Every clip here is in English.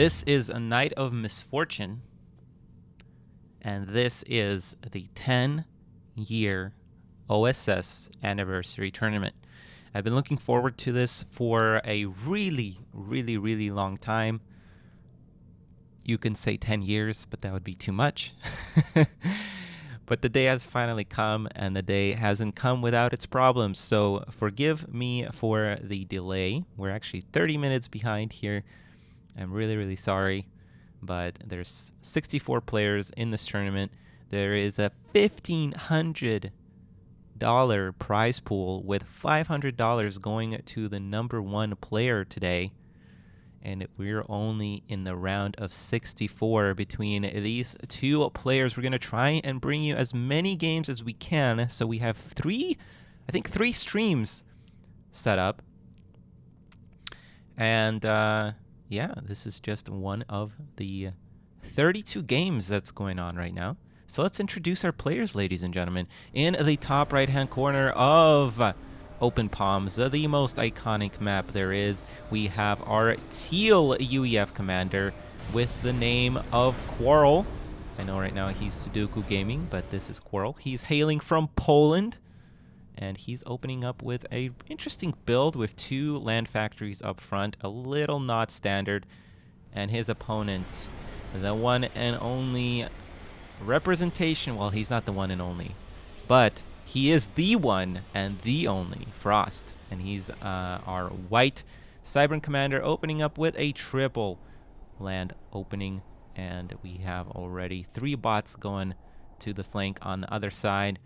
This is a Night of Misfortune, and this is the 10-year OSS anniversary tournament. I've been looking forward to this for a really long time. You can say 10 years, but that would be too much. But the day has finally come, and the day hasn't come without its problems. So forgive me for the delay. We're actually 30 minutes behind here. I'm really sorry, but there's 64 players in this tournament. There is a $1,500 prize pool with $500 going to the number one player today. And we're only in the round of 64 between these two players. We're going to try and bring you as many games as we can. So we have three streams set up. And yeah, this is just one of the 32 games that's going on right now. So let's introduce our players, ladies and gentlemen. In the top right-hand corner of Open Palms, the most iconic map there is, we have our teal UEF commander with the name of Kwarl. I know right now he's Sudoku Gaming, but this is Kwarl. He's hailing from Poland, and he's opening up with a interesting build with two land factories up front, a little not standard, and his opponent, the one and only representation, well, he's not the one and only, but he is the one and the only Frost, and he's our white Cybern commander opening up with a triple land opening, and we have already 3 bots going to the flank on the other side.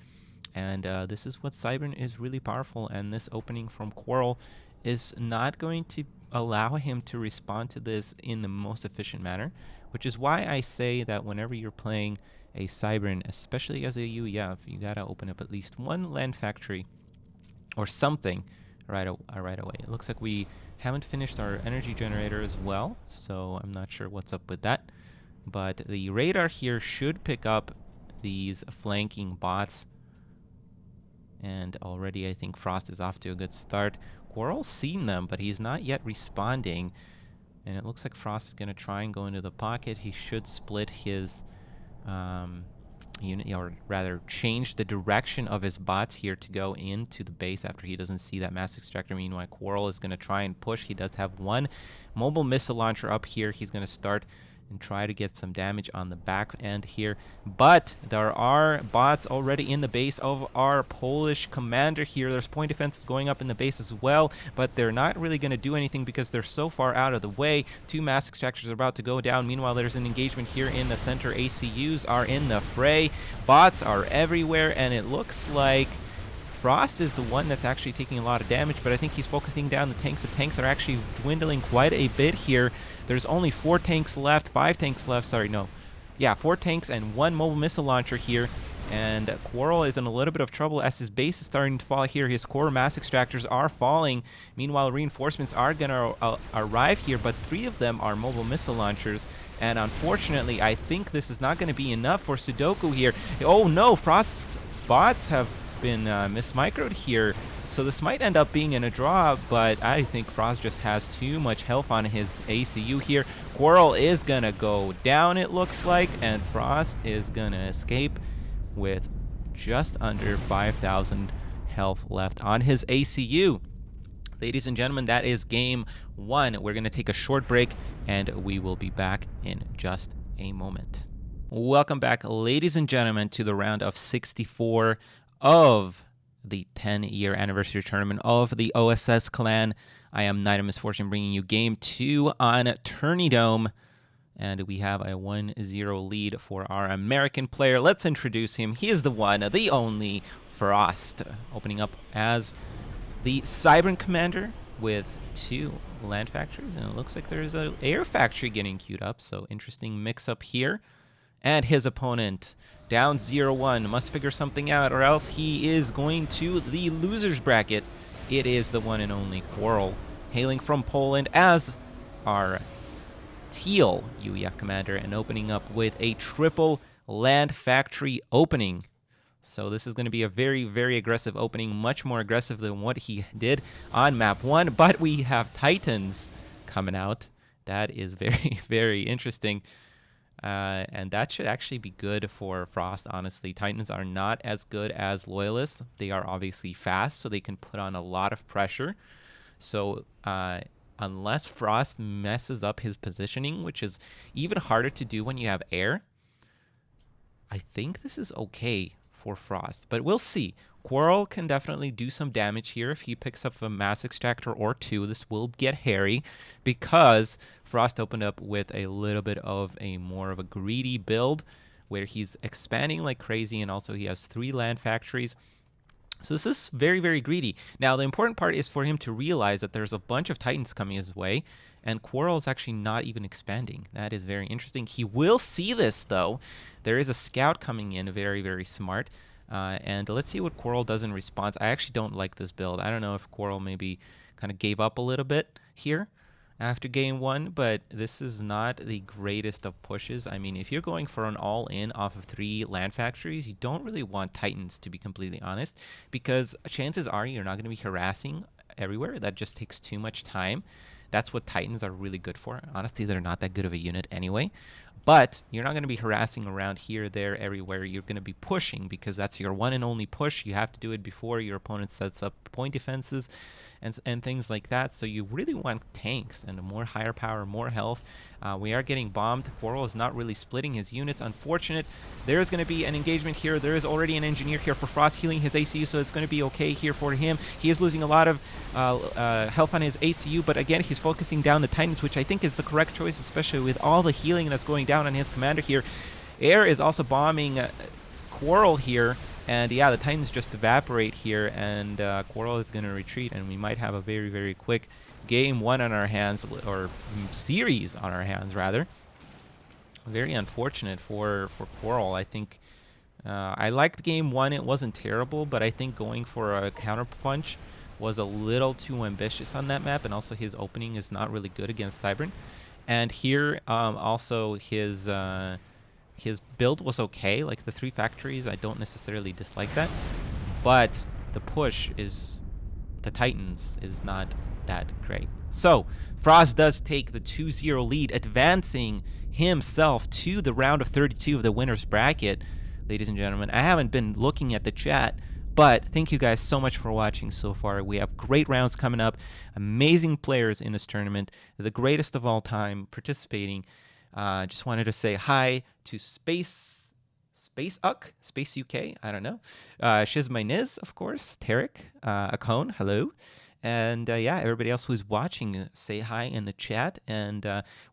And this is what Cybern is really powerful, and this opening from Kwarl is not going to allow him to respond to this in the most efficient manner, which is why I say that whenever you're playing a Cybern, especially as a UEF, you gotta open up at least one land factory or something right away. It looks like we haven't finished our energy generator as well, so I'm not sure what's up with that. But the radar here should pick up these flanking bots, and already I think Frost is off to a good start. Kwarl's seen them, but he's not yet responding, and it looks like Frost is going to try and go into the pocket. He should split his unit, or rather change the direction of his bots here to go into the base after he doesn't see that mass extractor. Meanwhile, Kwarl is going to try and push. He does have one mobile missile launcher up here. He's going to start and try to get some damage on the back end here, but there are bots already in the base of our Polish commander here. There's point defenses going up in the base as well, but they're not really going to do anything because they're so far out of the way. 2 mass extractors are about to go down. Meanwhile, there's an engagement here in the center. ACUs are in the fray. Bots are everywhere, and it looks like Frost is the one that's actually taking a lot of damage, but I think he's focusing down the tanks. The tanks are actually dwindling quite a bit here. There's only 4 tanks left, 5 tanks left, sorry, no. Yeah, 4 tanks and 1 mobile missile launcher here, and Kwarl is in a little bit of trouble as his base is starting to fall here. His core mass extractors are falling. Meanwhile, reinforcements are going to arrive here, but 3 of them are mobile missile launchers. And unfortunately, I think this is not going to be enough for Sudoku here. Oh no, Frost's bots have been mismicroed here, so this might end up being in a draw, but I think Frost just has too much health on his ACU here. Kwarl is gonna go down, it looks like, and Frost is gonna escape with just under 5,000 health left on his ACU. Ladies and gentlemen, that is game 1. We're gonna take a short break, and we will be back in just a moment. Welcome back, ladies and gentlemen, to the round of 64 of the 10-year anniversary tournament of the OSS clan. I am Nite of Misfortune, bringing you game 2 on Turnydome, and we have a 1-0 lead for our American player. Let's introduce him. He is the one, the only Frost, opening up as the Cybern commander with 2 land factories, and it looks like there's an air factory getting queued up, so interesting mix-up here. And his opponent, down 0-1, must figure something out, or else he is going to the loser's bracket. It is the one and only Kwarl, hailing from Poland as our teal UEF commander, and opening up with a triple land factory opening. So this is going to be a very aggressive opening, much more aggressive than what he did on map 1, but we have Titans coming out. That is very, very interesting. And that should actually be good for Frost, honestly. Titans are not as good as Loyalists. They are obviously fast, so they can put on a lot of pressure. So unless Frost messes up his positioning, which is even harder to do when you have air, I think this is okay for Frost. But we'll see. Kwarl can definitely do some damage here if he picks up a Mass Extractor or two. This will get hairy because Frost opened up with a little bit of a more of a greedy build where he's expanding like crazy, and also he has 3 land factories. So this is very, very greedy. Now, the important part is for him to realize that there's a bunch of Titans coming his way, and Kwarl is actually not even expanding. That is very interesting. He will see this, though. There is a scout coming in, very, very smart. And let's see what Kwarl does in response. I actually don't like this build. I don't know if Kwarl maybe kind of gave up a little bit here after game 1, but this is not the greatest of pushes. I mean, if you're going for an all-in off of 3 land factories, you don't really want Titans, to be completely honest, because chances are you're not going to be harassing everywhere. That just takes too much time. That's what Titans are really good for. Honestly, they're not that good of a unit anyway. But you're not going to be harassing around here, there, everywhere. You're going to be pushing because that's your one and only push. You have to do it before your opponent sets up point defenses and things like that. So you really want tanks and more higher power, more health. We are getting bombed. Kwarl is not really splitting his units. Unfortunate. There is going to be an engagement here. There is already an engineer here for Frost healing his ACU, so it's going to be okay here for him. He is losing a lot of health on his ACU, but again, he's focusing down the Titans, which I think is the correct choice, especially with all the healing that's going down on his commander here. Air is also bombing Kwarl here, and yeah, the Titans just evaporate here, and Kwarl is going to retreat, and we might have a very, very quick game 1 on our hands, or series on our hands, rather. Very unfortunate for Kwarl. I think I liked game 1. It wasn't terrible, but I think going for a counterpunch was a little too ambitious on that map, and also his opening is not really good against Cybern. And here, also his build was okay. Like the 3 factories, I don't necessarily dislike that, but the push is the Titans is not that great. So Frost does take the 2-0 lead, advancing himself to the round of 32 of the winner's bracket. Ladies and gentlemen, I haven't been looking at the chat, but thank you guys so much for watching so far. We have great rounds coming up, amazing players in this tournament, the greatest of all time participating. Just wanted to say hi to Space UK, I don't know. Shizmai Niz, of course, Tarek, Akon, hello. And yeah, everybody else who's watching, say hi in the chat. And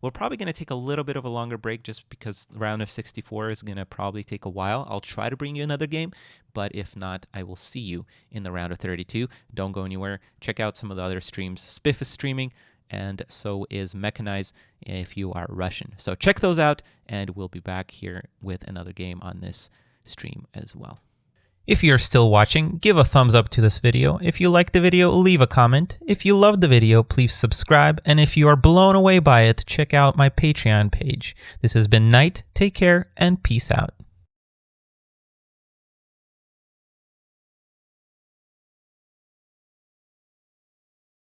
we're probably going to take a little bit of a longer break just because the round of 64 is going to probably take a while. I'll try to bring you another game, but if not, I will see you in the round of 32. Don't go anywhere. Check out some of the other streams. Spiff is streaming, and so is Mechanize if you are Russian. So check those out, and we'll be back here with another game on this stream as well. If you're still watching, give a thumbs up to this video. If you liked the video, leave a comment. If you loved the video, please subscribe. And if you are blown away by it, check out my Patreon page. This has been Nite. Take care and peace out.